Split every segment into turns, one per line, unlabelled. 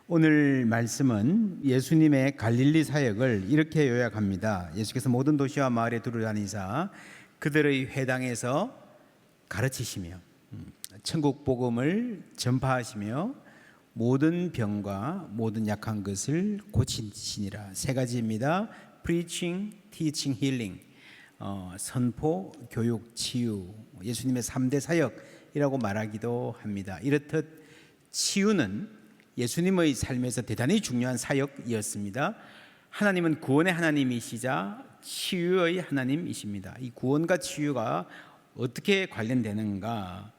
오늘 말씀은 예수님의 갈릴리 사역을 이렇게 요약합니다. 예수께서 모든 도시와 마을에 두루다니사 그들의 회당에서 가르치시며 천국 복음을 전파하시며 모든 병과 모든 약한 것을 고치시니라. 세 가지입니다. Preaching, Teaching, Healing. 선포, 교육, 치유. 예수님의 3대 사역이라고 말하기도 합니다. 이렇듯 치유는 예수님의 삶에서 대단히 중요한 사역이었습니다. 하나님은 구원의 하나님이시자 치유의 하나님이십니다. 이 구원과 치유가 어떻게 관련되는가?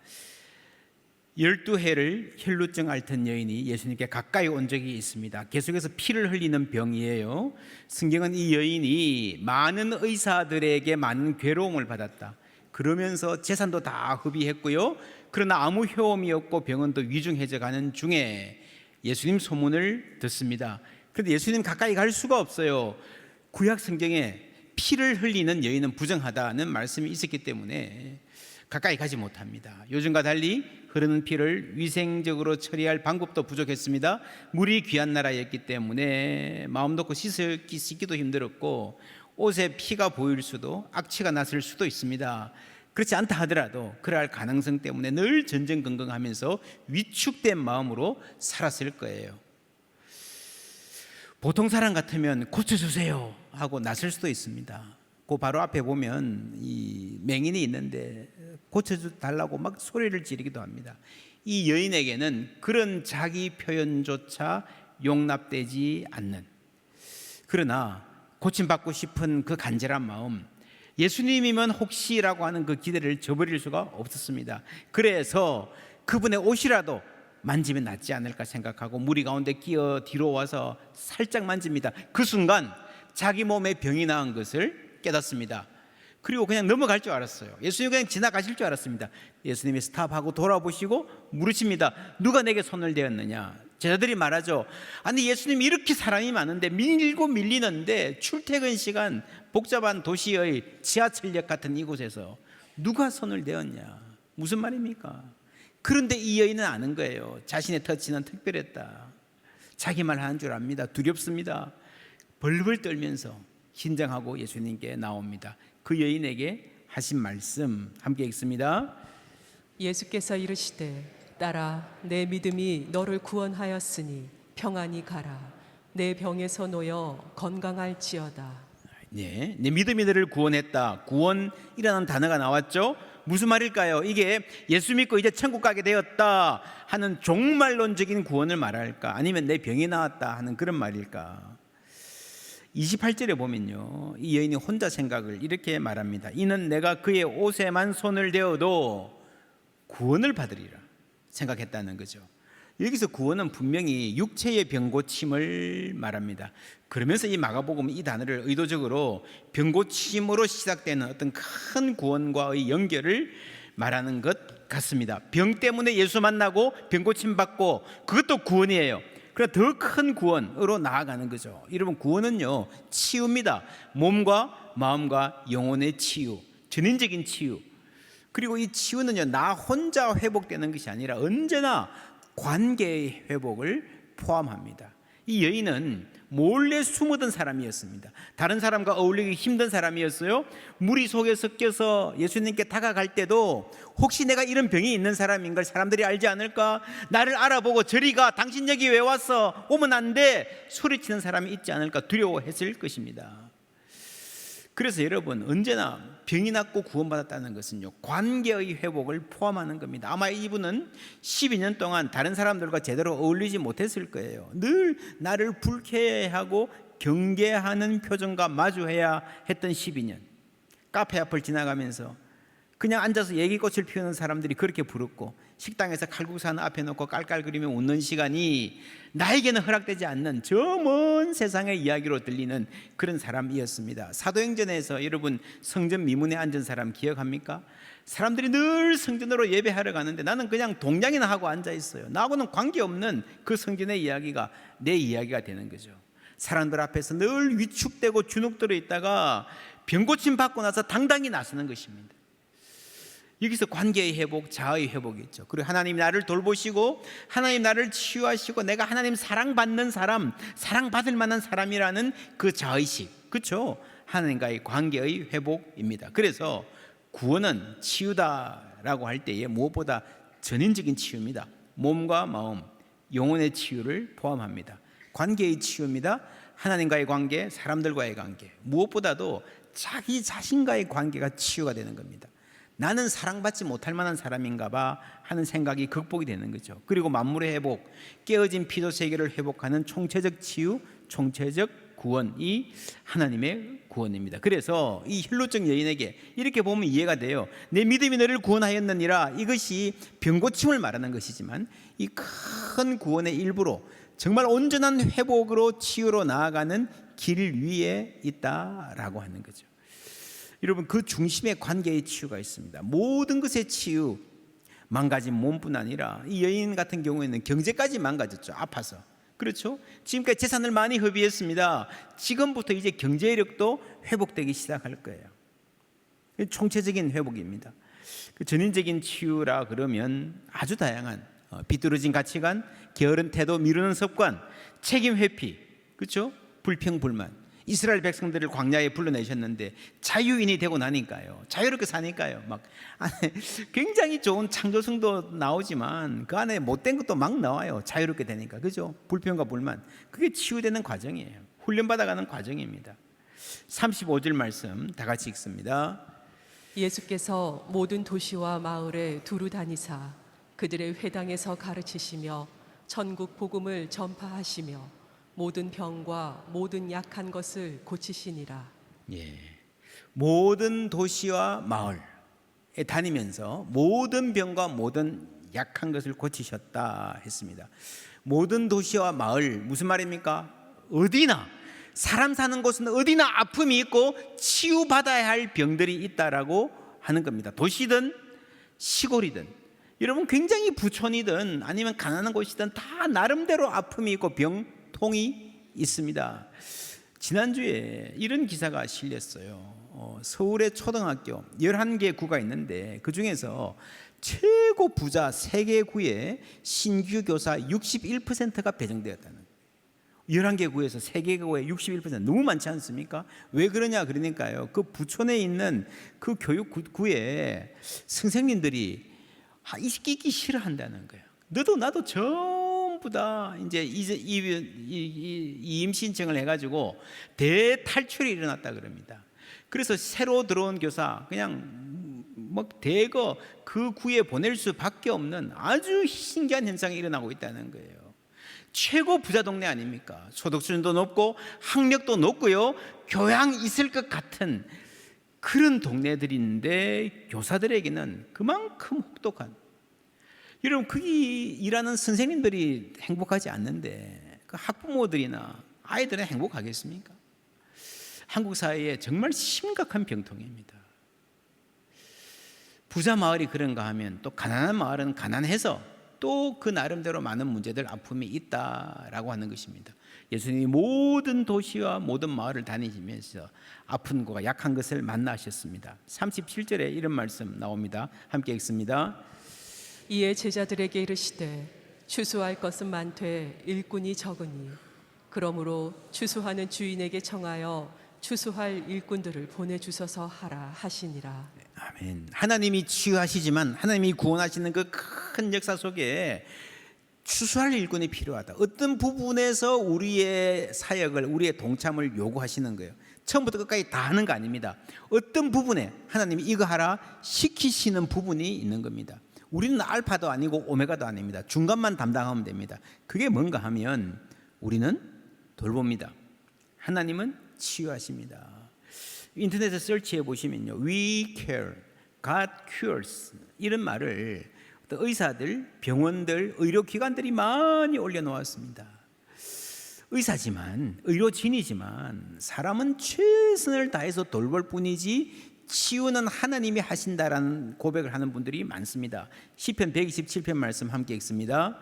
12해를 혈루증 앓던 여인이 예수님께 가까이 온 적이 있습니다. 계속해서 피를 흘리는 병이에요. 성경은 이 여인이 많은 의사들에게 많은 괴로움을 받았다. 그러면서 재산도 다 허비했고요. 그러나 아무 효험이 없고 병은 또 위중해져 가는 중에 예수님 소문을 듣습니다. 그런데 예수님 가까이 갈 수가 없어요. 구약 성경에 피를 흘리는 여인은 부정하다는 말씀이 있었기 때문에 가까이 가지 못합니다. 요즘과 달리 흐르는 피를 위생적으로 처리할 방법도 부족했습니다. 물이 귀한 나라였기 때문에 마음 놓고 씻기도 힘들었고 옷에 피가 보일 수도 악취가 났을 수도 있습니다. 그렇지 않다 하더라도 그럴 가능성 때문에 늘 전전긍긍하면서 위축된 마음으로 살았을 거예요. 보통 사람 같으면 고쳐주세요 하고 나설 수도 있습니다. 그 바로 앞에 보면 이 맹인이 있는데 고쳐달라고 막 소리를 지르기도 합니다. 이 여인에게는 그런 자기 표현조차 용납되지 않는, 그러나 고침받고 싶은 그 간절한 마음, 예수님이면 혹시라고 하는 그 기대를 저버릴 수가 없었습니다. 그래서 그분의 옷이라도 만지면 낫지 않을까 생각하고 무리 가운데 끼어 뒤로 와서 살짝 만집니다. 그 순간 자기 몸에 병이 나은 것을 깨닫습니다. 그리고 그냥 넘어갈 줄 알았어요. 예수님 그냥 지나가실 줄 알았습니다. 예수님이 스탑하고 돌아보시고 물으십니다. 누가 내게 손을 대었느냐? 제자들이 말하죠. 아니, 예수님 이렇게 사람이 많은데 밀고 밀리는데 출퇴근 시간 복잡한 도시의 지하철역 같은 이곳에서 누가 손을 대었냐? 무슨 말입니까? 그런데 이 여인은 아는 거예요. 자신의 터치는 특별했다. 자기 말 하는 줄 압니다. 두렵습니다. 벌벌 떨면서 긴장하고 예수님께 나옵니다. 그 여인에게 하신 말씀 함께 읽습니다.
예수께서 이르시되 딸아, 내 믿음이 너를 구원하였으니 평안히 가라. 내 병에서 놓여 건강할지어다.
네, 내 믿음이 너를 구원했다. 구원이라는 단어가 나왔죠. 무슨 말일까요? 이게 예수 믿고 이제 천국 가게 되었다 하는 종말론적인 구원을 말할까? 아니면 내 병이 나았다 하는 그런 말일까? 28절에 보면요, 이 여인이 혼자 생각을 이렇게 말합니다. 이는 내가 그의 옷에만 손을 대어도 구원을 받으리라 생각했다는 거죠. 여기서 구원은 분명히 육체의 병고침을 말합니다. 그러면서 이 마가복음은 이 단어를 의도적으로 병고침으로 시작되는 어떤 큰 구원과의 연결을 말하는 것 같습니다. 병 때문에 예수 만나고 병고침 받고 그것도 구원이에요. 그러나 더 큰 구원으로 나아가는 거죠. 여러분, 구원은요 치유입니다. 몸과 마음과 영혼의 치유, 전인적인 치유. 그리고 이 치유는요 나 혼자 회복되는 것이 아니라 언제나 관계의 회복을 포함합니다. 이 여인은 몰래 숨어든 사람이었습니다. 다른 사람과 어울리기 힘든 사람이었어요. 무리 속에 섞여서 예수님께 다가갈 때도 혹시 내가 이런 병이 있는 사람인 걸 사람들이 알지 않을까? 나를 알아보고 저리 가, 당신 여기 왜 왔어? 오면 안 돼! 소리치는 사람이 있지 않을까 두려워했을 것입니다. 그래서 여러분, 언제나 병이 낫고 구원받았다는 것은요 관계의 회복을 포함하는 겁니다. 아마 이분은 12년 동안 다른 사람들과 제대로 어울리지 못했을 거예요. 늘 나를 불쾌해하고 경계하는 표정과 마주해야 했던 12년. 카페 앞을 지나가면서 그냥 앉아서 얘기꽃을 피우는 사람들이 그렇게 부럽고 식당에서 칼국수 하나 앞에 놓고 깔깔거리며 웃는 시간이 나에게는 허락되지 않는 저 먼 세상의 이야기로 들리는 그런 사람이었습니다. 사도행전에서 여러분 성전 미문에 앉은 사람 기억합니까? 사람들이 늘 성전으로 예배하러 가는데 나는 그냥 동냥이나 하고 앉아 있어요. 나하고는 관계없는 그 성전의 이야기가 내 이야기가 되는 거죠. 사람들 앞에서 늘 위축되고 주눅들어 있다가 병고침 받고 나서 당당히 나서는 것입니다. 여기서 관계의 회복, 자아의 회복이 있죠. 그리고 하나님 나를 돌보시고 하나님 나를 치유하시고 내가 하나님 사랑받는 사람, 사랑받을 만한 사람이라는 그 자의식, 그렇죠? 하나님과의 관계의 회복입니다. 그래서 구원은 치유다라고 할 때에 무엇보다 전인적인 치유입니다. 몸과 마음, 영혼의 치유를 포함합니다. 관계의 치유입니다. 하나님과의 관계, 사람들과의 관계, 무엇보다도 자기 자신과의 관계가 치유가 되는 겁니다. 나는 사랑받지 못할 만한 사람인가 봐 하는 생각이 극복이 되는 거죠. 그리고 만물의 회복, 깨어진 피조 세계를 회복하는 총체적 치유, 총체적 구원이 하나님의 구원입니다. 그래서 이 혈루증 여인에게 이렇게 보면 이해가 돼요. 내 믿음이 너를 구원하였느니라. 이것이 병고침을 말하는 것이지만 이 큰 구원의 일부로 정말 온전한 회복으로 치유로 나아가는 길 위에 있다라고 하는 거죠. 여러분, 그 중심에 관계의 치유가 있습니다. 모든 것의 치유, 망가진 몸뿐 아니라 이 여인 같은 경우에는 경제까지 망가졌죠. 아파서. 그렇죠? 지금까지 재산을 많이 허비했습니다. 지금부터 이제 경제력도 회복되기 시작할 거예요. 총체적인 회복입니다. 그 전인적인 치유라 그러면 아주 다양한 비뚤어진 가치관, 게으른 태도, 미루는 습관, 책임 회피, 그렇죠? 불평, 불만. 이스라엘 백성들을 광야에 불러내셨는데 자유인이 되고 나니까요, 자유롭게 사니까요, 막 굉장히 좋은 창조성도 나오지만 그 안에 못된 것도 막 나와요. 자유롭게 되니까, 그죠? 불평과 불만, 그게 치유되는 과정이에요. 훈련받아가는 과정입니다. 35절 말씀 다 같이 읽습니다.
예수께서 모든 도시와 마을에 두루 다니사 그들의 회당에서 가르치시며 천국 복음을 전파하시며 모든 병과 모든 약한 것을 고치시니라.
예, 모든 도시와 마을에 다니면서 모든 병과 모든 약한 것을 고치셨다 했습니다. 모든 도시와 마을, 무슨 말입니까? 어디나, 사람 사는 곳은 어디나 아픔이 있고 치유받아야 할 병들이 있다라고 하는 겁니다. 도시든 시골이든, 여러분 굉장히 부촌이든 아니면 가난한 곳이든 다 나름대로 아픔이 있고 병통이 있습니다. 지난주에 이런 기사가 실렸어요. 서울의 초등학교 11개 구가 있는데 그 중에서 최고 부자 3개 구에 신규 교사 61%가 배정되었다는 거예요. 11개 구에서 3개 구에 61%, 너무 많지 않습니까? 왜 그러냐 그러니까요, 그 부촌에 있는 그 교육구에 선생님들이 있기 싫어한다는 거예요. 너도 나도 전부 다 이제 이임 신청을 해가지고 대탈출이 일어났다 그럽니다. 그래서 새로 들어온 교사 그냥 뭐 대거 그 구에 보낼 수밖에 없는 아주 신기한 현상이 일어나고 있다는 거예요. 최고 부자 동네 아닙니까? 소득 수준도 높고 학력도 높고요, 교양 있을 것 같은 그런 동네들인데 교사들에게는 그만큼 혹독한, 여러분 거기 일하는 선생님들이 행복하지 않는데 그 학부모들이나 아이들은 행복하겠습니까? 한국 사회에 정말 심각한 병통입니다. 부자 마을이 그런가 하면 또 가난한 마을은 가난해서 또 그 나름대로 많은 문제들, 아픔이 있다라고 하는 것입니다. 예수님이 모든 도시와 모든 마을을 다니시면서 아픈 것과 약한 것을 만나셨습니다. 37절에 이런 말씀 나옵니다. 함께 읽습니다.
이에 제자들에게 이르시되 추수할 것은 많되 일꾼이 적으니 그러므로 추수하는 주인에게 청하여 추수할 일꾼들을 보내주소서 하라 하시니라.
아멘. 하나님이 치유하시지만 하나님이 구원하시는 그 큰 역사 속에 추수할 일꾼이 필요하다. 어떤 부분에서 우리의 사역을, 우리의 동참을 요구하시는 거예요. 처음부터 끝까지 다 하는 거 아닙니다. 어떤 부분에 하나님이 이거 하라 시키시는 부분이 있는 겁니다. 우리는 알파도 아니고 오메가도 아닙니다. 중간만 담당하면 됩니다. 그게 뭔가 하면 우리는 돌봅니다. 하나님은 치유하십니다. 인터넷에 설치해 보시면요, We care, God cures, 이런 말을 의사들, 병원들, 의료기관들이 많이 올려놓았습니다. 의사지만, 의료진이지만 사람은 최선을 다해서 돌볼 뿐이지 치유는 하나님이 하신다라는 고백을 하는 분들이 많습니다. 시편 127편 말씀 함께 읽습니다.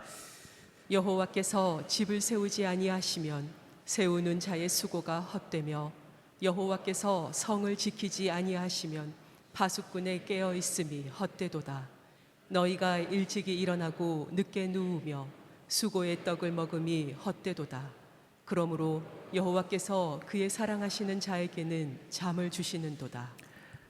여호와께서 집을 세우지 아니하시면 세우는 자의 수고가 헛되며 여호와께서 성을 지키지 아니하시면 파수꾼에 깨어 있음이 헛되도다. 너희가 일찍이 일어나고 늦게 누우며 수고의 떡을 먹음이 헛되도다. 그러므로 여호와께서 그의 사랑하시는 자에게는 잠을 주시는도다.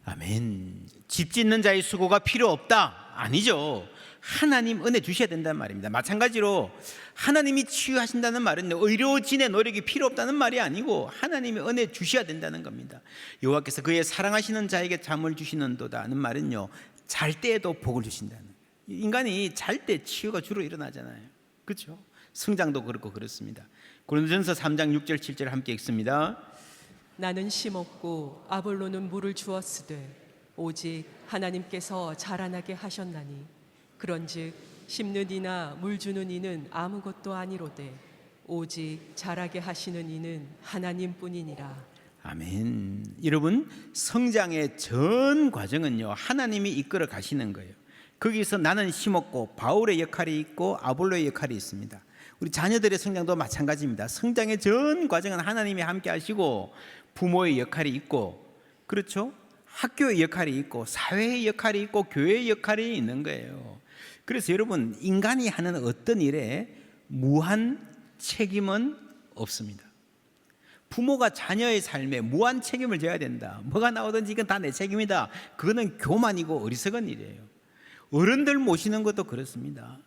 아멘. 집 짓는 자의 수고가 필요 없다? 아니죠. 하나님 은혜 주셔야 된다는 말입니다. 마찬가지로 하나님이 치유하신다는 말은 의료진의 노력이 필요 없다는 말이 아니고 하나님이 은혜 주셔야 된다는 겁니다. 여호와께서 그의 사랑하시는 자에게 잠을 주시는도다는 말은요, 잘 때에도 복을 주신다는 거예요. 인간이 잘 때 치유가 주로 일어나잖아요. 그렇죠? 성장도 그렇고 그렇습니다. 고린도전서 3장 6절 7절 함께 읽습니다.
나는 심었고 아볼로는 물을 주었으되 오직 하나님께서 자라나게 하셨나니 그런즉 심는 이나 물 주는 이는 아무것도 아니로되 오직 자라게 하시는 이는 하나님뿐이니라.
아멘. 여러분, 성장의 전 과정은요, 하나님이 이끌어 가시는 거예요. 거기서 나는 심었고 바울의 역할이 있고 아볼로의 역할이 있습니다. 우리 자녀들의 성장도 마찬가지입니다. 성장의 전 과정은 하나님이 함께 하시고 부모의 역할이 있고, 그렇죠? 학교의 역할이 있고 사회의 역할이 있고 교회의 역할이 있는 거예요. 그래서 여러분, 인간이 하는 어떤 일에 무한 책임은 없습니다. 부모가 자녀의 삶에 무한 책임을 져야 된다. 뭐가 나오든지 이건 다 내 책임이다. 그거는 교만이고 어리석은 일이에요. 어른들 모시는 것도 그렇습니다.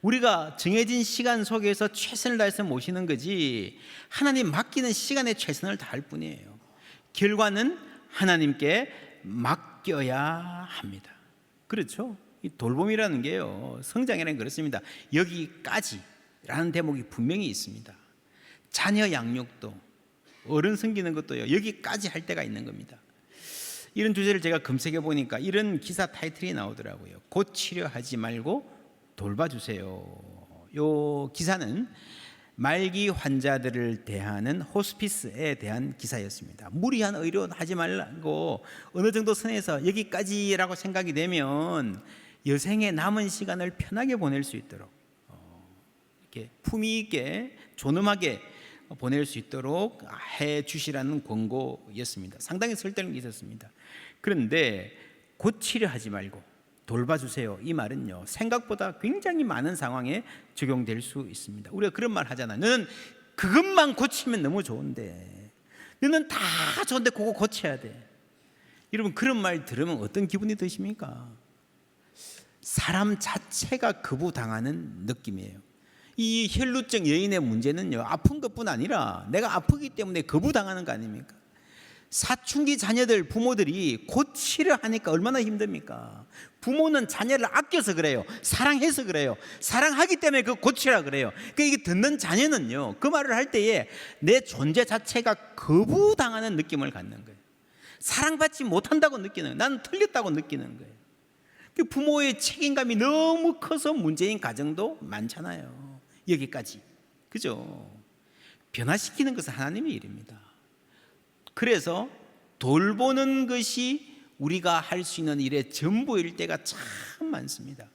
우리가 정해진 시간 속에서 최선을 다해서 모시는 거지 하나님 맡기는 시간에 최선을 다할 뿐이에요. 결과는 하나님께 맡겨야 합니다. 그렇죠? 이 돌봄이라는 게요, 성장이라는 게 그렇습니다. 여기까지라는 대목이 분명히 있습니다. 자녀 양육도 어른 섬기는 것도요, 여기까지 할 때가 있는 겁니다. 이런 주제를 제가 검색해 보니까 이런 기사 타이틀이 나오더라고요. 고치려 하지 말고 돌봐주세요. 이 기사는 말기 환자들을 대하는 호스피스에 대한 기사였습니다. 무리한 의료는 하지 말고 어느 정도 선에서 여기까지라고 생각이 되면 여생의 남은 시간을 편하게 보낼 수 있도록 이렇게 품위 있게 존엄하게 보낼 수 있도록 해 주시라는 권고였습니다. 상당히 설득력이 있었습니다. 그런데 고치려 하지 말고 돌봐주세요, 이 말은요, 생각보다 굉장히 많은 상황에 적용될 수 있습니다. 우리가 그런 말 하잖아요. 너는 그것만 고치면 너무 좋은데, 너는 다 좋은데 그거 고쳐야 돼. 여러분, 그런 말 들으면 어떤 기분이 드십니까? 사람 자체가 거부당하는 느낌이에요. 이 혈루증 여인의 문제는요, 아픈 것뿐 아니라 내가 아프기 때문에 거부당하는 거 아닙니까? 사춘기 자녀들 부모들이 고치려 하니까 얼마나 힘듭니까? 부모는 자녀를 아껴서 그래요. 사랑해서 그래요. 사랑하기 때문에 그 고치라 그래요. 그러니까 이게 듣는 자녀는요, 그 말을 할 때에 내 존재 자체가 거부당하는 느낌을 갖는 거예요. 사랑받지 못한다고 느끼는 거예요. 나는 틀렸다고 느끼는 거예요. 부모의 책임감이 너무 커서 문제인 가정도 많잖아요. 여기까지, 그죠? 변화시키는 것은 하나님의 일입니다. 그래서 돌보는 것이 우리가 할 수 있는 일의 전부일 때가 참 많습니다.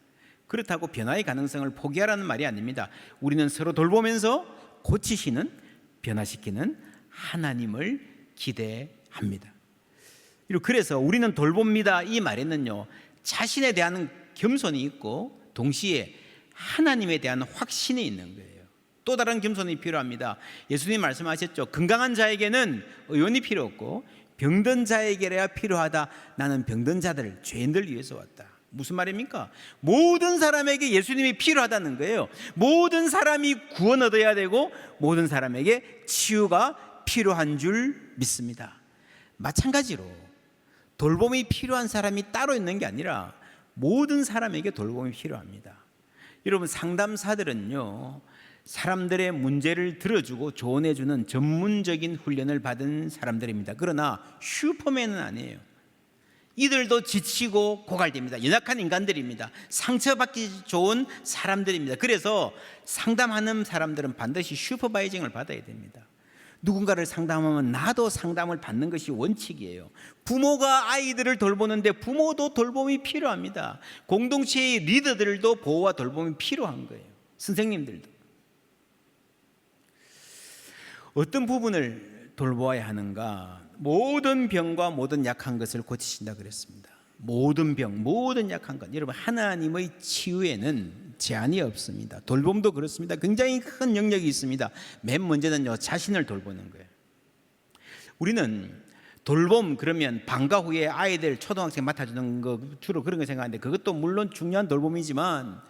그렇다고 변화의 가능성을 포기하라는 말이 아닙니다. 우리는 서로 돌보면서 고치시는, 변화시키는 하나님을 기대합니다. 그래서 우리는 돌봅니다, 이 말에는요, 자신에 대한 겸손이 있고 동시에 하나님에 대한 확신이 있는 거예요. 또 다른 겸손이 필요합니다. 예수님 말씀하셨죠. 건강한 자에게는 의원이 필요 없고 병든 자에게야 필요하다. 나는 병든 자들, 죄인들 위해서 왔다. 무슨 말입니까? 모든 사람에게 예수님이 필요하다는 거예요. 모든 사람이 구원 얻어야 되고 모든 사람에게 치유가 필요한 줄 믿습니다. 마찬가지로 돌봄이 필요한 사람이 따로 있는 게 아니라 모든 사람에게 돌봄이 필요합니다. 여러분, 상담사들은요, 사람들의 문제를 들어주고 조언해주는 전문적인 훈련을 받은 사람들입니다. 그러나 슈퍼맨은 아니에요. 이들도 지치고 고갈됩니다. 연약한 인간들입니다. 상처받기 좋은 사람들입니다. 그래서 상담하는 사람들은 반드시 슈퍼바이징을 받아야 됩니다. 누군가를 상담하면 나도 상담을 받는 것이 원칙이에요. 부모가 아이들을 돌보는데 부모도 돌봄이 필요합니다. 공동체의 리더들도 보호와 돌봄이 필요한 거예요. 선생님들도. 어떤 부분을 돌보아야 하는가? 모든 병과 모든 약한 것을 고치신다 그랬습니다. 모든 병, 모든 약한 것, 여러분 하나님의 치유에는 제한이 없습니다. 돌봄도 그렇습니다. 굉장히 큰 영역이 있습니다. 맨 먼저는요, 자신을 돌보는 거예요. 우리는 돌봄 그러면 방과 후에 아이들 초등학생 맡아주는 거 주로 그런 거 생각하는데, 그것도 물론 중요한 돌봄이지만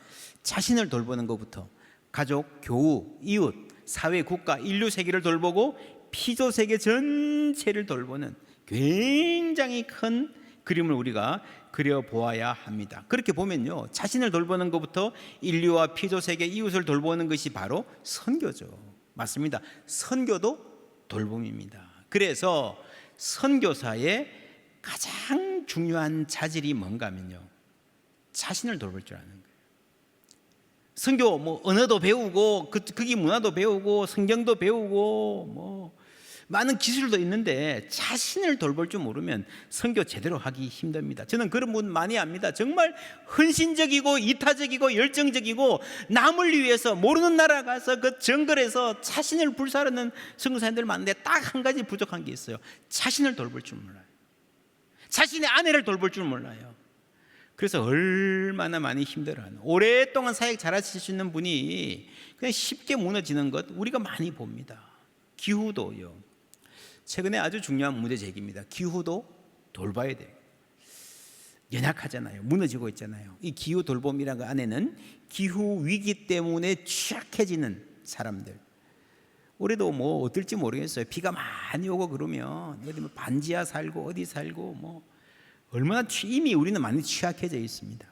자신을 돌보는 것부터 가족, 교우, 이웃, 사회, 국가, 인류 세계를 돌보고 피조 세계 전체를 돌보는 굉장히 큰 그림을 우리가 그려보아야 합니다. 그렇게 보면요, 자신을 돌보는 것부터 인류와 피조 세계, 이웃을 돌보는 것이 바로 선교죠. 맞습니다. 선교도 돌봄입니다. 그래서 선교사의 가장 중요한 자질이 뭔가 하면요, 자신을 돌볼 줄 아는 거예요. 선교 뭐 언어도 배우고 거기 문화도 배우고 성경도 배우고 뭐 많은 기술도 있는데 자신을 돌볼 줄 모르면 선교 제대로 하기 힘듭니다. 저는 그런 분 많이 압니다. 정말 헌신적이고 이타적이고 열정적이고 남을 위해서 모르는 나라 가서 그 정글에서 자신을 불사르는 선교사님들 많은데 딱 한 가지 부족한 게 있어요. 자신을 돌볼 줄 몰라요. 자신의 아내를 돌볼 줄 몰라요. 그래서 얼마나 많이 힘들어하는, 오랫동안 사역 잘하실 수 있는 분이 그냥 쉽게 무너지는 것 우리가 많이 봅니다. 기후도요. 최근에 아주 중요한 문제 제기입니다. 기후도 돌봐야 돼요. 연약하잖아요. 무너지고 있잖아요. 이 기후 돌봄이라는 거 안에는 기후 위기 때문에 취약해지는 사람들. 올해도 뭐 어떨지 모르겠어요. 비가 많이 오고 그러면 어디 뭐 반지하 살고 어디 살고 뭐 얼마나 이미 우리는 많이 취약해져 있습니다.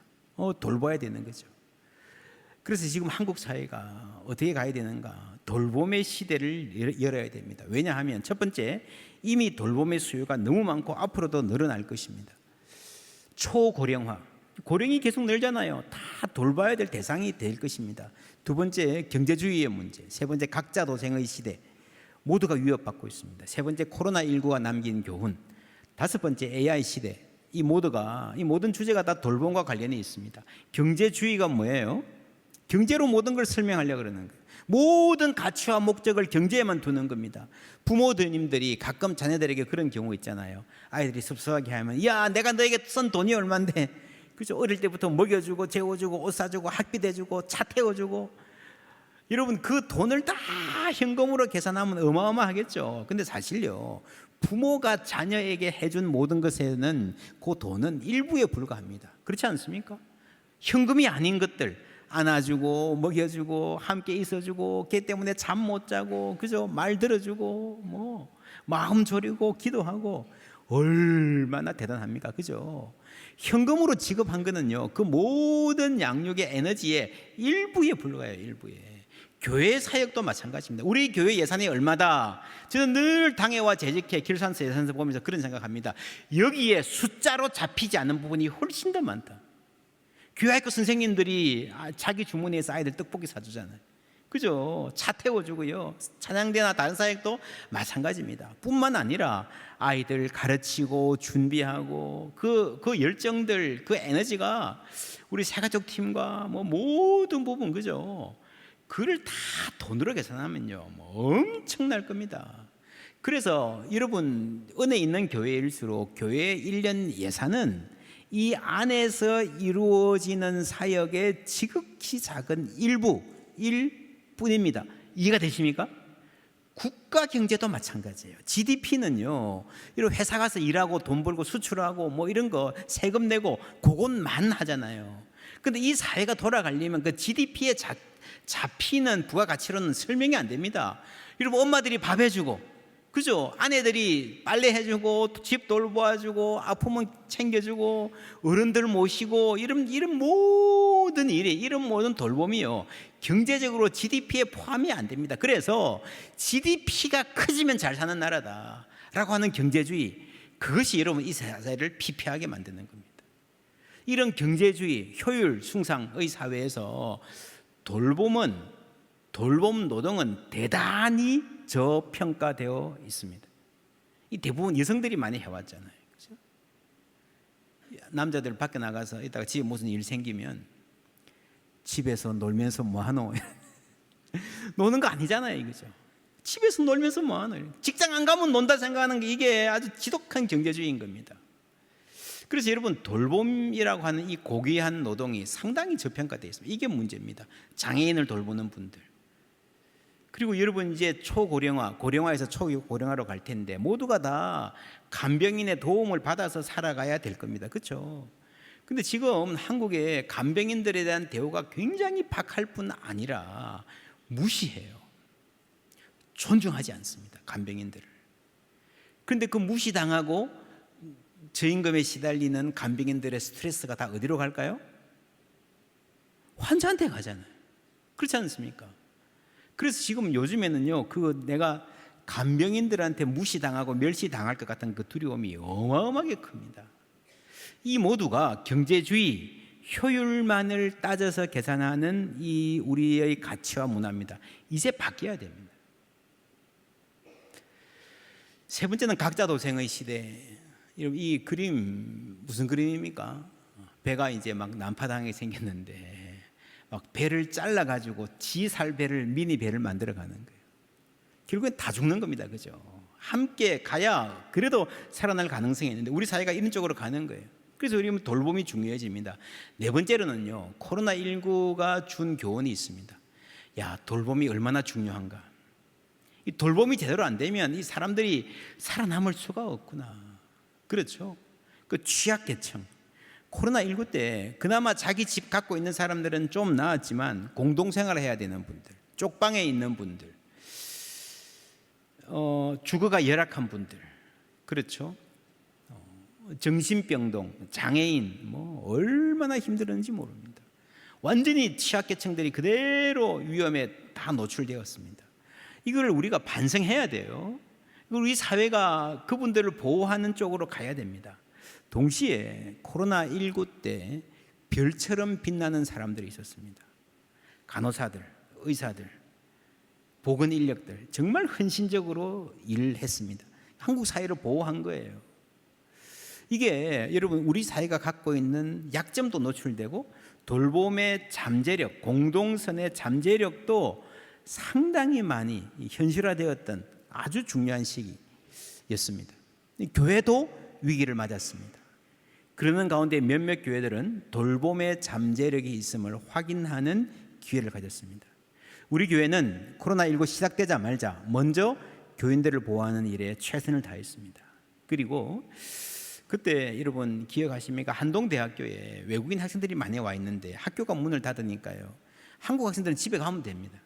돌봐야 되는 거죠. 그래서 지금 한국 사회가 어떻게 가야 되는가? 돌봄의 시대를 열어야 됩니다. 왜냐하면 첫 번째, 이미 돌봄의 수요가 너무 많고 앞으로도 늘어날 것입니다. 초고령화, 고령이 계속 늘잖아요. 다 돌봐야 될 대상이 될 것입니다. 두 번째, 경제주의의 문제. 세 번째, 각자 도생의 시대. 모두가 위협받고 있습니다. 세 번째, 코로나19가 남긴 교훈. 다섯 번째, AI 시대. 이 모든 주제가 다 돌봄과 관련이 있습니다. 경제주의가 뭐예요? 경제로 모든 걸 설명하려고 그러는 거예요. 모든 가치와 목적을 경제에만 두는 겁니다. 부모님들이 가끔 자녀들에게 그런 경우 있잖아요. 아이들이 섭섭하게 하면, 야, 내가 너에게 쓴 돈이 얼만데, 그죠? 어릴 때부터 먹여주고 재워주고 옷 사주고 학비 대주고 차 태워주고. 여러분, 그 돈을 다 현금으로 계산하면 어마어마하겠죠. 근데 사실요, 부모가 자녀에게 해준 모든 것에는 그 돈은 일부에 불과합니다. 그렇지 않습니까? 현금이 아닌 것들, 안아주고 먹여주고 함께 있어주고 걔 때문에 잠 못 자고, 그죠? 말 들어주고 뭐 마음 졸이고 기도하고, 얼마나 대단합니까? 그죠? 현금으로 지급한 거는요, 그 모든 양육의 에너지의 일부에 불과해요. 일부에. 교회 사역도 마찬가지입니다. 우리 교회 예산이 얼마다? 저는 늘 당회와 재직회, 길산서 예산서 보면서 그런 생각합니다. 여기에 숫자로 잡히지 않는 부분이 훨씬 더 많다. 교회학교 선생님들이 자기 주머니에서 아이들 떡볶이 사주잖아요. 그죠? 차 태워주고요. 찬양대나 다른 사역도 마찬가지입니다. 뿐만 아니라 아이들 가르치고 준비하고 그 열정들, 그 에너지가 우리 새가족 팀과 뭐 모든 부분, 그죠? 그를 다 돈으로 계산하면요, 뭐 엄청날 겁니다. 그래서 여러분, 은혜 있는 교회일수록 교회의 1년 예산은 이 안에서 이루어지는 사역의 지극히 작은 일뿐입니다. 이해가 되십니까? 국가 경제도 마찬가지예요. GDP는요, 이런 회사 가서 일하고 돈 벌고 수출하고 뭐 이런 거 세금 내고 그것만 하잖아요. 근데 이 사회가 돌아가려면 그 GDP에 잡히는 부가가치로는 설명이 안 됩니다. 여러분, 엄마들이 밥 해주고, 그죠? 아내들이 빨래 해주고 집 돌봐주고 아프면 챙겨주고 어른들 모시고 이런 모든 일이, 이런 모든 돌봄이요, 경제적으로 GDP에 포함이 안 됩니다. 그래서 GDP가 커지면 잘 사는 나라다라고 하는 경제주의, 그것이 여러분 이 사회를 피폐하게 만드는 겁니다. 이런 경제주의, 효율 숭상의 사회에서 돌봄 노동은 대단히 저평가되어 있습니다. 이 대부분 여성들이 많이 해왔잖아요. 그렇죠? 남자들 밖에 나가서 이따가 집에 무슨 일 생기면 집에서 놀면서 뭐하노? 노는 거 아니잖아요. 그죠? 집에서 놀면서 뭐하노? 직장 안 가면 논다 생각하는 게 이게 아주 지독한 경제주의인 겁니다. 그래서 여러분, 돌봄이라고 하는 이 고귀한 노동이 상당히 저평가되어 있습니다. 이게 문제입니다. 장애인을 돌보는 분들. 그리고 여러분, 이제 초고령화, 고령화에서 초고령화로 갈 텐데 모두가 다 간병인의 도움을 받아서 살아가야 될 겁니다. 그렇죠? 근데 지금 한국의 간병인들에 대한 대우가 굉장히 박할 뿐 아니라 무시해요. 존중하지 않습니다, 간병인들을. 그런데 그 무시당하고 저임금에 시달리는 간병인들의 스트레스가 다 어디로 갈까요? 환자한테 가잖아요. 그렇지 않습니까? 그래서 지금 요즘에는요, 내가 간병인들한테 무시당하고 멸시당할 것 같은 그 두려움이 어마어마하게 큽니다. 이 모두가 경제주의, 효율만을 따져서 계산하는 이 우리의 가치와 문화입니다. 이제 바뀌어야 됩니다. 세 번째는 각자 도생의 시대. 이 그림 무슨 그림입니까? 배가 이제 막 난파당하게 생겼는데 막 배를 잘라 가지고 지 살 배를, 미니 배를 만들어 가는 거예요. 결국엔 다 죽는 겁니다. 그죠? 함께 가야 그래도 살아날 가능성이 있는데 우리 사회가 이런 쪽으로 가는 거예요. 그래서 우리 돌봄이 중요해집니다. 네 번째로는요, 코로나19가 준 교훈이 있습니다. 야, 돌봄이 얼마나 중요한가. 이 돌봄이 제대로 안 되면 이 사람들이 살아남을 수가 없구나. 그렇죠? 그 취약계층, 코로나19 때 그나마 자기 집 갖고 있는 사람들은 좀 나았지만 공동생활을 해야 되는 분들, 쪽방에 있는 분들, 주거가 열악한 분들, 그렇죠? 정신병동, 장애인, 얼마나 힘들었는지 모릅니다. 완전히 취약계층들이 그대로 위험에 다 노출되었습니다. 이걸 우리가 반성해야 돼요. 우리 사회가 그분들을 보호하는 쪽으로 가야 됩니다. 동시에 코로나19 때 별처럼 빛나는 사람들이 있었습니다. 간호사들, 의사들, 보건 인력들, 정말 헌신적으로 일을 했습니다. 한국 사회를 보호한 거예요. 이게 여러분, 우리 사회가 갖고 있는 약점도 노출되고 돌봄의 잠재력, 공동선의 잠재력도 상당히 많이 현실화되었던 아주 중요한 시기였습니다. 교회도 위기를 맞았습니다. 그러는 가운데 몇몇 교회들은 돌봄의 잠재력이 있음을 확인하는 기회를 가졌습니다. 우리 교회는 코로나19 시작되자마자 먼저 교인들을 보호하는 일에 최선을 다했습니다. 그리고 그때 여러분 기억하십니까? 한동대학교에 외국인 학생들이 많이 와 있는데 학교가 문을 닫으니까요, 한국 학생들은 집에 가면 됩니다.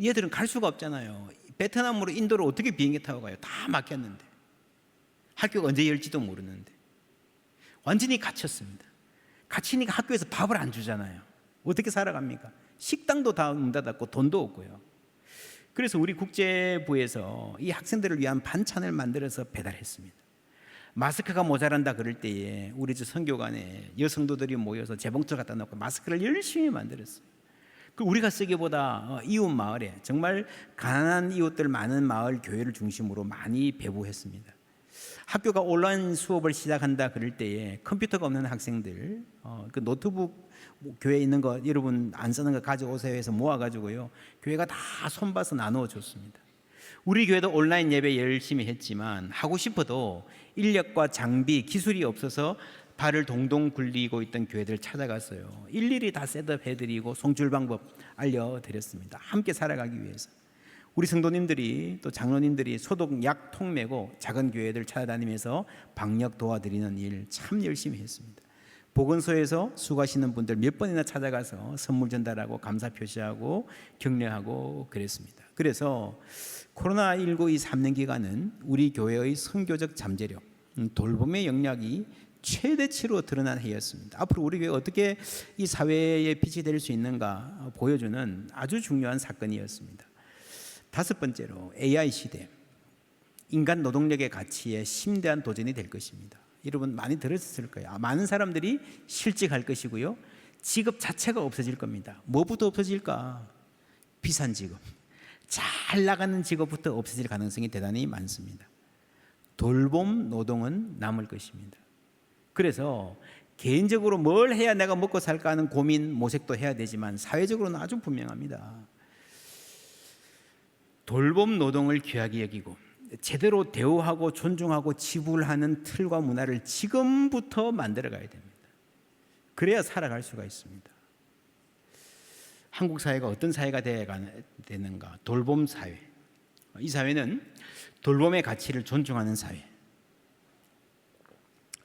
얘들은 갈 수가 없잖아요. 베트남으로 인도로 어떻게 비행기 타고 가요? 다 막혔는데, 학교가 언제 열지도 모르는데 완전히 갇혔습니다. 갇히니까 학교에서 밥을 안 주잖아요. 어떻게 살아갑니까? 식당도 다 문 닫았고 돈도 없고요. 그래서 우리 국제부에서 이 학생들을 위한 반찬을 만들어서 배달했습니다. 마스크가 모자란다 그럴 때에 우리 선교관에 여성도들이 모여서 재봉틀 갖다 놓고 마스크를 열심히 만들었어요. 우리가 쓰기보다 이웃 마을에 정말 가난한 이웃들 많은 마을 교회를 중심으로 많이 배부했습니다. 학교가 온라인 수업을 시작한다 그럴 때에 컴퓨터가 없는 학생들, 그 노트북 교회에 있는 거 여러분 안 쓰는 거 가져오세요 해서 모아가지고요, 교회가 다 손봐서 나누어 줬습니다. 우리 교회도 온라인 예배 열심히 했지만 하고 싶어도 인력과 장비, 기술이 없어서 발을 동동 굴리고 있던 교회들 찾아갔어요. 일일이 다 셋업해드리고 송출 방법 알려드렸습니다. 함께 살아가기 위해서. 우리 성도님들이 또 장로님들이 소독약 통 메고 작은 교회들 찾아다니면서 방역 도와드리는 일 참 열심히 했습니다. 보건소에서 수고하시는 분들 몇 번이나 찾아가서 선물 전달하고 감사 표시하고 격려하고 그랬습니다. 그래서 코로나19 이 3년 기간은 우리 교회의 선교적 잠재력, 돌봄의 영역이 최대치로 드러난 해였습니다. 앞으로 우리 교회 어떻게 이 사회에 빛이 될 수 있는가 보여주는 아주 중요한 사건이었습니다. 다섯 번째로 AI 시대, 인간 노동력의 가치에 심대한 도전이 될 것입니다. 여러분 많이 들었을 거예요. 많은 사람들이 실직할 것이고요, 직업 자체가 없어질 겁니다. 뭐부터 없어질까? 비싼 직업, 잘 나가는 직업부터 없어질 가능성이 대단히 많습니다. 돌봄 노동은 남을 것입니다. 그래서 개인적으로 뭘 해야 내가 먹고 살까 하는 고민, 모색도 해야 되지만 사회적으로는 아주 분명합니다. 돌봄 노동을 귀하게 여기고 제대로 대우하고 존중하고 지불하는 틀과 문화를 지금부터 만들어 가야 됩니다. 그래야 살아갈 수가 있습니다. 한국 사회가 어떤 사회가 되는가? 돌봄 사회. 이 사회는 돌봄의 가치를 존중하는 사회.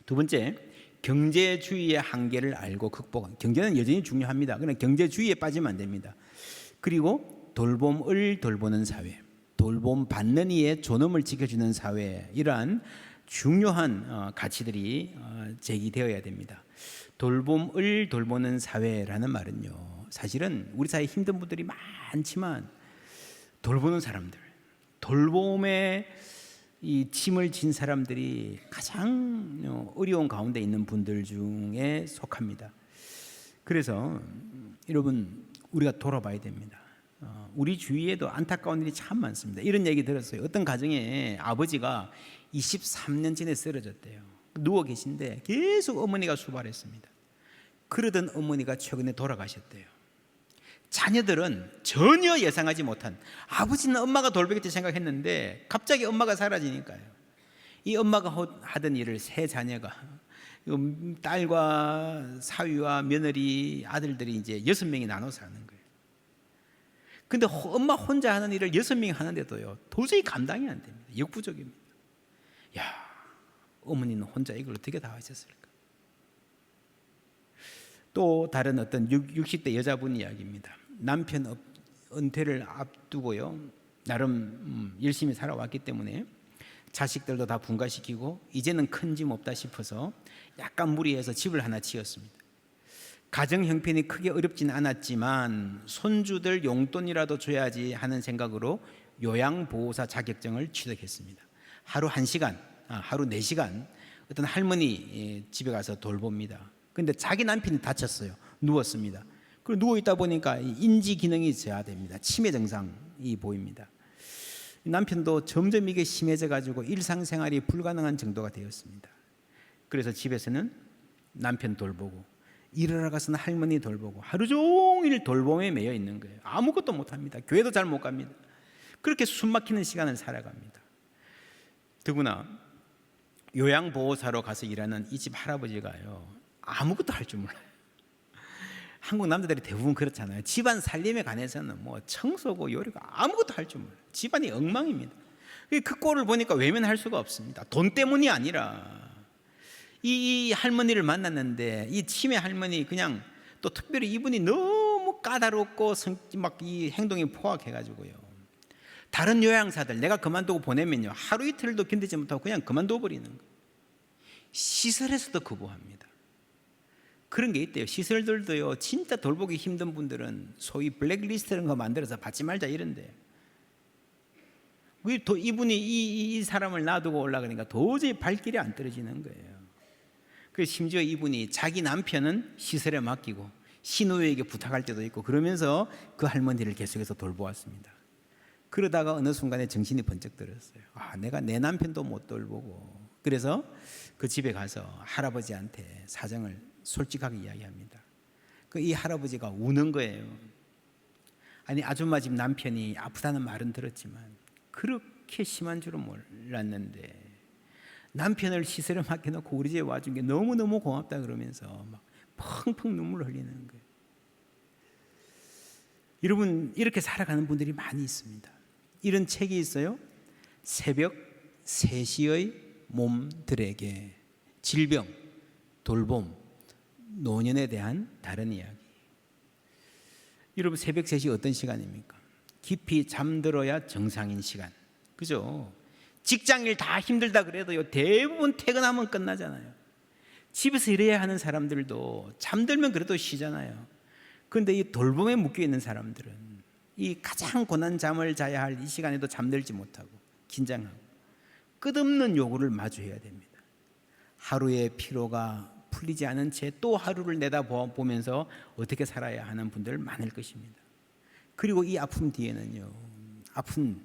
두 번째, 경제주의의 한계를 알고 극복한. 경제는 여전히 중요합니다. 그러나 경제주의에 빠지면 안 됩니다. 그리고 돌봄을 돌보는 사회, 돌봄 받는 이의 존엄을 지켜주는 사회, 이러한 중요한 가치들이 제기되어야 됩니다. 돌봄을 돌보는 사회라는 말은요, 사실은 우리 사회에 힘든 분들이 많지만 돌보는 사람들, 돌봄에 이 짐을 진 사람들이 가장 어려운 가운데 있는 분들 중에 속합니다. 그래서 여러분, 우리가 돌아봐야 됩니다. 우리 주위에도 안타까운 일이 참 많습니다. 이런 얘기 들었어요. 어떤 가정에 아버지가 23년 전에 쓰러졌대요. 누워 계신데 계속 어머니가 수발했습니다. 그러던 어머니가 최근에 돌아가셨대요. 자녀들은 전혀 예상하지 못한, 아버지는 엄마가 돌보겠지 생각했는데 갑자기 엄마가 사라지니까요. 이 엄마가 하던 일을 세 자녀가, 딸과 사위와 며느리, 아들들이 이제 6명이 나눠서 하는 거예요. 근데 엄마 혼자 하는 일을 6명이 하는데도요, 도저히 감당이 안 됩니다. 역부족입니다. 야, 어머니는 혼자 이걸 어떻게 다 하셨을까? 또 다른 어떤 60대 여자분 이야기입니다. 남편 은퇴를 앞두고요, 나름 열심히 살아왔기 때문에 자식들도 다 분가시키고 이제는 큰 짐 없다 싶어서 약간 무리해서 집을 하나 지었습니다. 가정 형편이 크게 어렵진 않았지만 손주들 용돈이라도 줘야지 하는 생각으로 요양보호사 자격증을 취득했습니다. 하루 1시간, 하루 4시간 어떤 할머니 집에 가서 돌봅니다. 근데 자기 남편이 다쳤어요. 누웠습니다. 그리고 누워있다 보니까 인지 기능이 저하됩니다. 치매 증상이 보입니다. 남편도 점점 이게 심해져 가지고 일상생활이 불가능한 정도가 되었습니다. 그래서 집에서는 남편 돌보고, 일하러 가서는 할머니 돌보고, 하루 종일 돌봄에 매여 있는 거예요. 아무것도 못합니다. 교회도 잘 못 갑니다. 그렇게 숨막히는 시간을 살아갑니다. 더구나 요양보호사로 가서 일하는 이 집 할아버지가요, 아무것도 할 줄 몰라요. 한국 남자들이 대부분 그렇잖아요. 집안 살림에 관해서는 뭐 청소고 요리고 아무것도 할 줄 몰라요. 집안이 엉망입니다. 그 꼴을 보니까 외면할 수가 없습니다. 돈 때문이 아니라 이 할머니를 만났는데, 이 치매 할머니, 그냥 또 특별히 이분이 너무 까다롭고 막 이 행동이 포악해가지고요, 다른 요양사들 내가 그만두고 보내면요, 하루 이틀도 견디지 못하고 그냥 그만둬 버리는 거예요. 시설에서도 거부합니다. 그런 게 있대요. 시설들도요, 진짜 돌보기 힘든 분들은 소위 블랙리스트라는 거 만들어서 받지 말자 이런데, 이분이 이 사람을 놔두고 올라가니까 도저히 발길이 안 떨어지는 거예요. 그래서 심지어 이분이 자기 남편은 시설에 맡기고 신우에게 부탁할 때도 있고, 그러면서 그 할머니를 계속해서 돌보았습니다. 그러다가 어느 순간에 정신이 번쩍 들었어요. 내가 내 남편도 못 돌보고. 그래서 그 집에 가서 할아버지한테 사정을 솔직하게 이야기합니다. 이 할아버지가 우는 거예요. 아니, 아줌마 집 남편이 아프다는 말은 들었지만 그렇게 심한 줄은 몰랐는데, 남편을 시설에 맡겨놓고 우리 집에 와준 게 너무너무 고맙다 그러면서 막 펑펑 눈물 흘리는 거예요. 여러분, 이렇게 살아가는 분들이 많이 있습니다. 이런 책이 있어요. 새벽 3시의 몸들에게 질병, 돌봄, 노년에 대한 다른 이야기. 여러분, 새벽 3시 어떤 시간입니까? 깊이 잠들어야 정상인 시간, 그죠? 직장일 다 힘들다 그래도요, 대부분 퇴근하면 끝나잖아요. 집에서 일해야 하는 사람들도 잠들면 그래도 쉬잖아요. 그런데 이 돌봄에 묶여 있는 사람들은 이 가장 고난 잠을 자야 할 이 시간에도 잠들지 못하고 긴장하고 끝없는 요구를 마주해야 됩니다. 하루의 피로가 풀리지 않은 채 또 하루를 내다보면서 어떻게 살아야 하는 분들 많을 것입니다. 그리고 이 아픔 뒤에는요, 아픈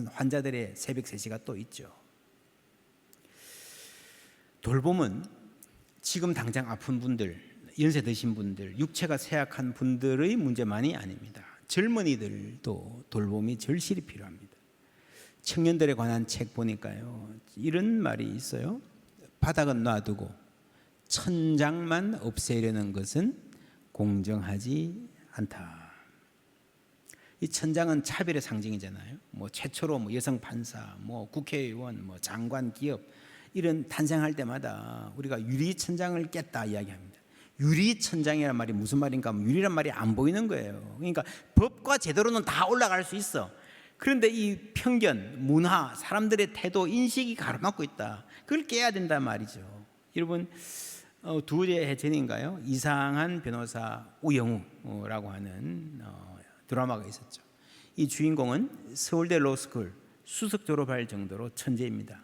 환자들의 새벽 3시가 또 있죠. 돌봄은 지금 당장 아픈 분들, 연세 드신 분들, 육체가 쇠약한 분들의 문제만이 아닙니다. 젊은이들도 돌봄이 절실히 필요합니다. 청년들에 관한 책 보니까요, 이런 말이 있어요. 바닥은 놔두고 천장만 없애려는 것은 공정하지 않다. 이 천장은 차별의 상징이잖아요. 뭐 최초로 뭐 여성 판사, 뭐 국회의원, 뭐 장관, 기업 이런 탄생할 때마다 우리가 유리 천장을 깼다 이야기합니다. 유리 천장이란 말이 무슨 말인가 하면 유리란 말이 안 보이는 거예요. 그러니까 법과 제도로는 다 올라갈 수 있어. 그런데 이 편견, 문화, 사람들의 태도, 인식이 가로막고 있다. 그걸 깨야 된단 말이죠. 여러분, 두 해 전인가요? 이상한 변호사 우영우라고 하는 드라마가 있었죠. 이 주인공은 서울대 로스쿨 수석 졸업할 정도로 천재입니다.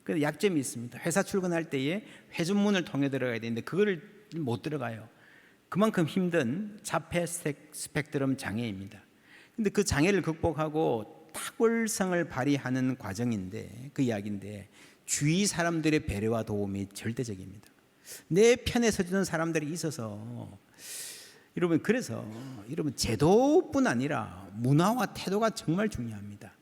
그런데 약점이 있습니다. 회사 출근할 때에 회전문을 통해 들어가야 되는데 그거를 못 들어가요. 그만큼 힘든 자폐 스펙트럼 장애입니다. 근데 그 장애를 극복하고 탁월성을 발휘하는 과정인데, 그 이야기인데, 주위 사람들의 배려와 도움이 절대적입니다. 내 편에 서주는 사람들이 있어서, 여러분, 그래서 여러분 제도뿐 아니라 문화와 태도가 정말 중요합니다.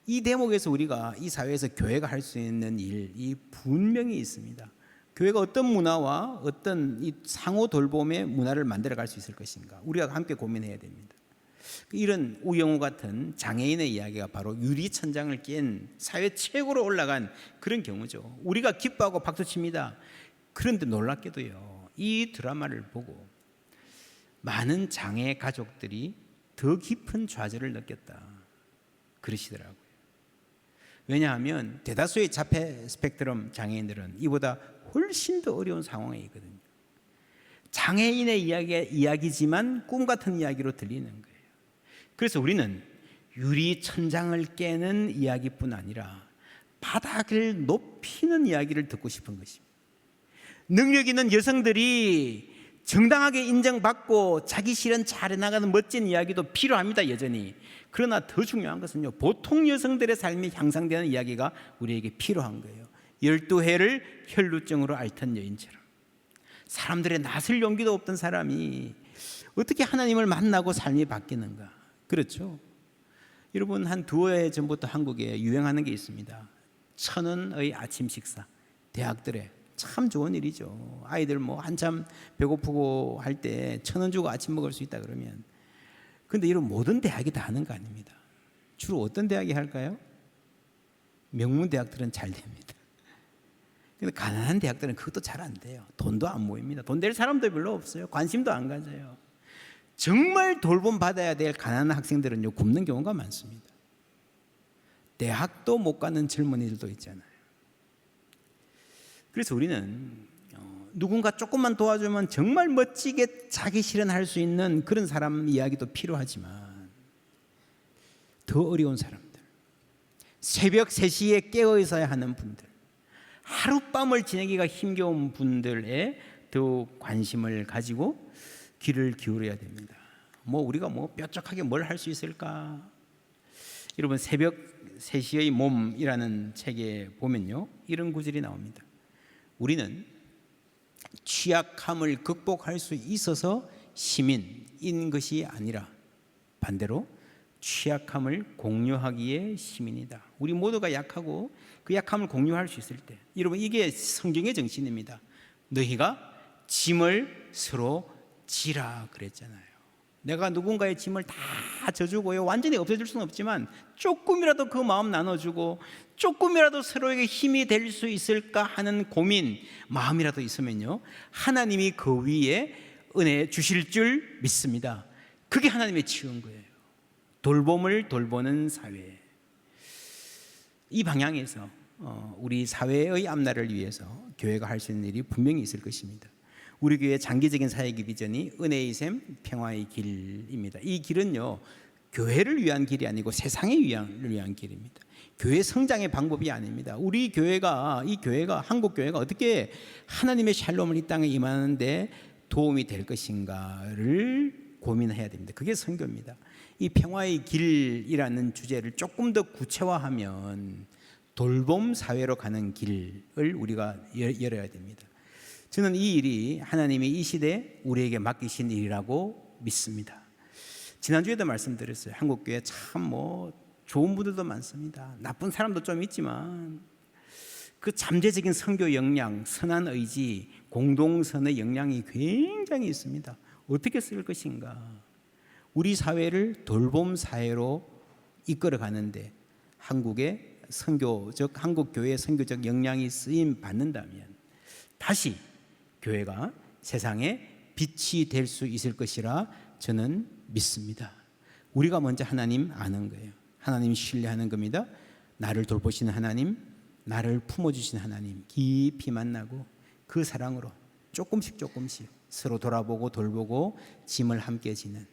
이 대목에서 우리가 이 사회에서 교회가 할 수 있는 일이 분명히 있습니다. 교회가 어떤 문화와 어떤 이 상호 돌봄의 문화를 만들어 갈 수 있을 것인가, 우리가 함께 고민해야 됩니다. 이런 우영우 같은 장애인의 이야기가 바로 유리천장을 깬 사회 최고로 올라간 그런 경우죠. 우리가 기뻐하고 박수칩니다. 그런데 놀랍게도요, 이 드라마를 보고 많은 장애 가족들이 더 깊은 좌절을 느꼈다 그러시더라고요. 왜냐하면 대다수의 자폐 스펙트럼 장애인들은 이보다 훨씬 더 어려운 상황에 있거든요. 장애인의 이야기지만 꿈 같은 이야기로 들리는 거예요. 그래서 우리는 유리 천장을 깨는 이야기뿐 아니라 바닥을 높이는 이야기를 듣고 싶은 것입니다. 능력 있는 여성들이 정당하게 인정받고 자기 실현 잘 해나가는 멋진 이야기도 필요합니다, 여전히. 그러나 더 중요한 것은요, 보통 여성들의 삶이 향상되는 이야기가 우리에게 필요한 거예요. 12해를 혈루증으로 앓던 여인처럼. 사람들의 나설 용기도 없던 사람이 어떻게 하나님을 만나고 삶이 바뀌는가. 그렇죠. 여러분, 한 2해 전부터 한국에 유행하는 게 있습니다. 1,000원의 아침 식사. 대학들에 참 좋은 일이죠. 아이들 뭐 한참 배고프고 할 때 1,000원 주고 아침 먹을 수 있다 그러면. 그런데 이런 모든 대학이 다 하는 거 아닙니다. 주로 어떤 대학이 할까요? 명문 대학들은 잘 됩니다. 근데 가난한 대학들은 그것도 잘 안 돼요. 돈도 안 모입니다. 돈 될 사람도 별로 없어요. 관심도 안 가져요. 정말 돌봄 받아야 될 가난한 학생들은요, 굶는 경우가 많습니다. 대학도 못 가는 젊은이들도 있잖아요. 그래서 우리는 누군가 조금만 도와주면 정말 멋지게 자기 실현할 수 있는 그런 사람 이야기도 필요하지만, 더 어려운 사람들, 새벽 3시에 깨어 있어야 하는 분들, 하룻밤을 지내기가 힘겨운 분들에 더 관심을 가지고 귀를 기울여야 됩니다. 우리가 뾰족하게 뭘 할 수 있을까? 여러분, 새벽 3시의 몸이라는 책에 보면요, 이런 구절이 나옵니다. 우리는 취약함을 극복할 수 있어서 시민인 것이 아니라 반대로 취약함을 공유하기에 시민이다. 우리 모두가 약하고 그 약함을 공유할 수 있을 때, 여러분, 이게 성경의 정신입니다. 너희가 짐을 서로 지라 그랬잖아요. 내가 누군가의 짐을 다 져주고요, 완전히 없애줄 수는 없지만 조금이라도 그 마음 나눠주고 조금이라도 서로에게 힘이 될 수 있을까 하는 고민, 마음이라도 있으면요, 하나님이 그 위에 은혜 주실 줄 믿습니다. 그게 하나님의 치유인 거예요. 돌봄을 돌보는 사회. 이 방향에서 우리 사회의 앞날을 위해서 교회가 할 수 있는 일이 분명히 있을 것입니다. 우리 교회의 장기적인 사역의 비전이 은혜의 샘, 평화의 길입니다. 이 길은요, 교회를 위한 길이 아니고 세상을 위한 길입니다. 교회 성장의 방법이 아닙니다. 우리 교회가, 이 교회가, 한국 교회가 어떻게 하나님의 샬롬을 이 땅에 임하는데 도움이 될 것인가를 고민해야 됩니다. 그게 선교입니다. 이 평화의 길이라는 주제를 조금 더 구체화하면 돌봄 사회로 가는 길을 우리가 열어야 됩니다. 저는 이 일이 하나님이 이 시대에 우리에게 맡기신 일이라고 믿습니다. 지난주에도 말씀드렸어요. 한국교회 참 좋은 분들도 많습니다. 나쁜 사람도 좀 있지만 그 잠재적인 선교 역량, 선한 의지, 공동선의 역량이 굉장히 있습니다. 어떻게 쓸 것인가? 우리 사회를 돌봄 사회로 이끌어 가는데 한국의 선교적, 한국 교회의 선교적 역량이 쓰임 받는다면 다시 교회가 세상에 빛이 될 수 있을 것이라 저는 믿습니다. 우리가 먼저 하나님 아는 거예요. 하나님 신뢰하는 겁니다. 나를 돌보시는 하나님, 나를 품어주신 하나님 깊이 만나고 그 사랑으로 조금씩 서로 돌아보고 돌보고 짐을 함께 지는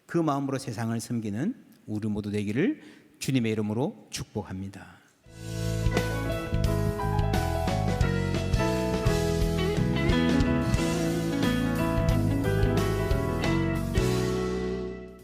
그 마음으로 세상을 섬기는 우리 모두 되기를 주님의 이름으로 축복합니다.